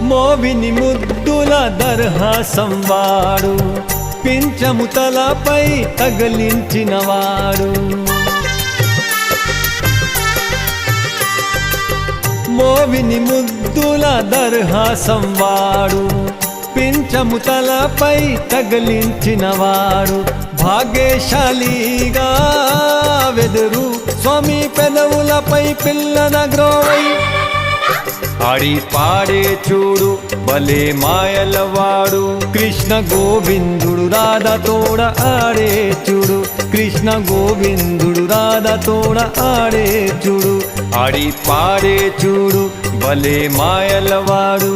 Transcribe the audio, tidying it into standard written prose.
మోవిని ముద్దుల దర్హాసం వాడు పించము తలపై తగిలించినవాడు మోవిని ముద్దుల దర్హాసం వాడు పించము తలపై తగిలించినవాడు భాగ్యశాలిగా వెదురు స్వామి పెదవులపై పిల్లన గ్రోవై ఆడి పాడే చూడు భలే మాయలవాడు కృష్ణ గోవిందుడు రాధ తోడ ఆడే చూడు కృష్ణ గోవిందుడు రాధ తోడ ఆడే చూడు ఆడి పాడే చూడు భలే మాయలవాడు